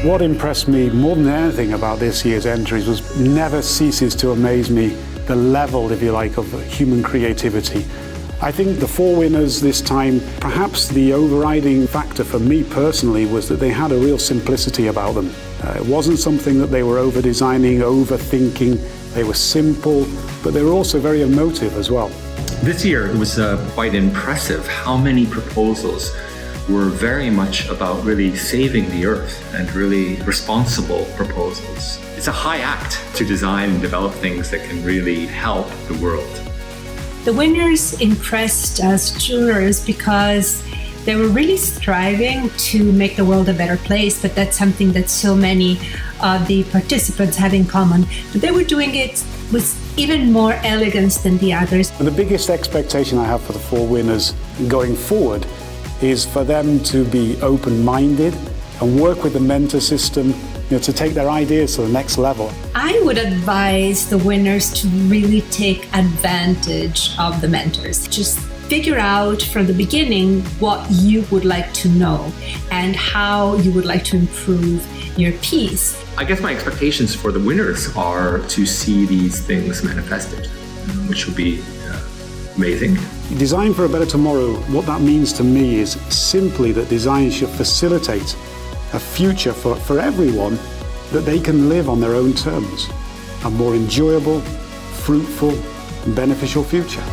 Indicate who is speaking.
Speaker 1: What impressed me more than anything about this year's entries was never ceases to amaze me the level, if you like, of human creativity. I think the 4 winners this time, perhaps the overriding factor for me personally was that they had a real simplicity about them. It wasn't something that they were over-designing, overthinking. They were simple, but they were also very emotive as well.
Speaker 2: This year it was quite impressive how many proposals were very much about really saving the earth and really responsible proposals. It's a high act to design and develop things that can really help the world.
Speaker 3: The winners impressed us jurors because they were really striving to make the world a better place, but that's something that so many of the participants had in common. But they were doing it with even more elegance than the others.
Speaker 1: And the biggest expectation I have for the 4 winners going forward is for them to be open-minded and work with the mentor system, to take their ideas to the next level.
Speaker 3: I would advise the winners to really take advantage of the mentors. Just figure out from the beginning what you would like to know and how you would like to improve your piece.
Speaker 2: I guess my expectations for the winners are to see these things manifested, which will be amazing.
Speaker 1: Design for a better tomorrow, what that means to me is simply that design should facilitate a future for everyone that they can live on their own terms, a more enjoyable, fruitful, and beneficial future.